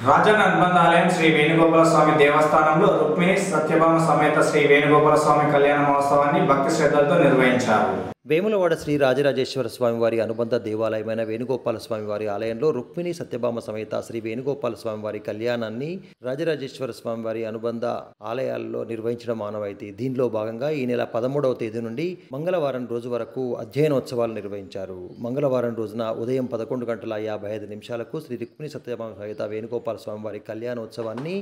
రాజన్న అనుబంధాలయం శ్రీ వేణుగోపాల స్వామి దేవస్థానంలో రుక్మిణి సత్యభామ సమేత శ్రీ వేణుగోపాల స్వామి కళ్యాణ మహోత్సవాన్ని భక్తి శ్రద్ధలతో నిర్వహించారు. వేములవాడ శ్రీ రాజరాజేశ్వర స్వామివారి అనుబంధ దేవాలయమైన వేణుగోపాల స్వామివారి ఆలయంలో రుక్మిణి సత్యభామ సమేత శ్రీ వేణుగోపాల స్వామివారి కళ్యాణాన్ని రాజరాజేశ్వర స్వామివారి అనుబంధ ఆలయాల్లో నిర్వహించడం ఆనవాయితీ. దీనిలో భాగంగా ఈ నెల 13వ తేదీ నుండి మంగళవారం రోజు వరకు అధ్యయనోత్సవాలు నిర్వహించారు. మంగళవారం రోజున ఉదయం 11:55 శ్రీ రుక్మిణి సత్యభామ సమేత వేణుగోపాల స్వామివారి కళ్యాణోత్సవాన్ని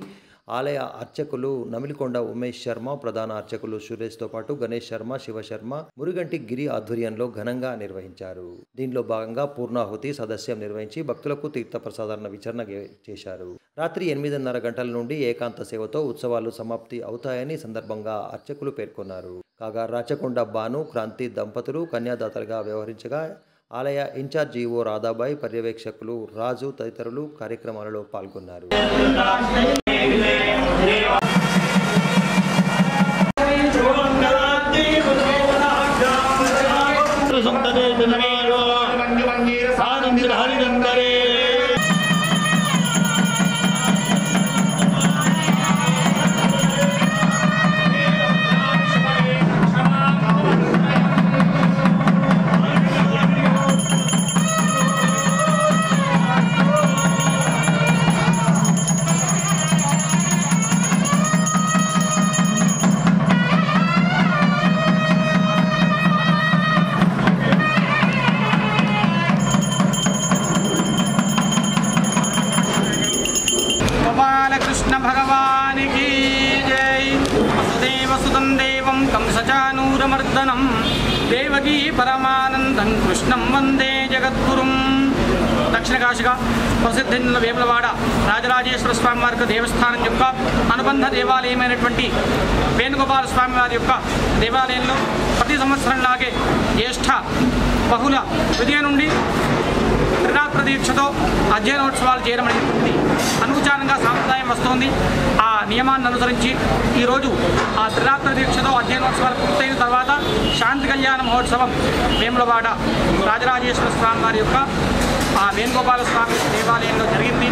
ఆలయ అర్చకులు నమిలికొండ ఉమేష్ శర్మ, ప్రధాన అర్చకులు సురేష్తో పాటు గణేష్ శర్మ, శివశర్మ, మురుగంటి గిరి ఆధ్వర్యంలో ఘనంగా నిర్వహించారు. దీనిలో భాగంగా పూర్ణాహుతి సదస్యం నిర్వహించి భక్తులకు తీర్థప్రసాదాలను విచరణ చేశారు. రాత్రి 8:30 గంటల నుండి ఏకాంత సేవతో ఉత్సవాలు సమాప్తి అవుతాయని సందర్భంగా అర్చకులు పేర్కొన్నారు. కాగా రాచకొండ బాను, క్రాంతి దంపతులు కన్యాదాతలుగా వ్యవహరించగా ఆలయ ఇన్ఛార్జ్ ఈవో రాధాబాయి, పర్యవేక్షకులు రాజు తదితరులు కార్యక్రమాలలో పాల్గొన్నారు. कृष्ण भगवान की जय। वसुदेव सुतं देवं कंसचानूरमर्दनं देवकी परमानंदं कृष्णं वंदे जगद्गुरुं। दक्षिण काशिका प्रसिद्धि వేములవాడ రాజరాజేశ్వర స్వామి వారి దేవస్థానం యొక్క అనుబంధ దేవాలయమైనటువంటి వేణుగోపాల స్వామి వారి యొక్క దేవాలయంలో ప్రతి సంవత్సరంలాగే జ్యేష్ఠ బహుళ విజయ నుండి త్రిరాత్ర దీక్షతో అధ్యయనోత్సవాలు చేయడం అనేటువంటి అనుచారంగా సాంప్రదాయం వస్తోంది. ఆ నియమాన్ని అనుసరించి ఈరోజు ఆ త్రిరాత్ర దీక్షతో అధ్యయనోత్సవాలు పూర్తయిన తర్వాత శాంతి కళ్యాణ మహోత్సవం వేములవాడ రాజరాజేశ్వర స్వామి వారి యొక్క ఆ వేణుగోపాల స్వామి దేవాలయంలో జరిగింది.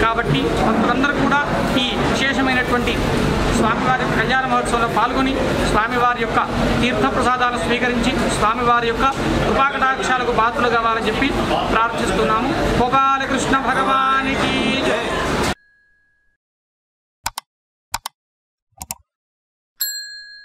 కాబట్టి భక్తులందరూ కూడా ఈ విశేషమైనటువంటి స్వామివారి కళ్యాణ మహోత్సవంలో పాల్గొని స్వామివారి యొక్క తీర్థప్రసాదాలను స్వీకరించి స్వామివారి యొక్క కృపాకటాక్షాలకు పాత్రలు కావాలని చెప్పి ప్రార్థిస్తున్నాము. గోపాలకృష్ణ భగవానికి జై.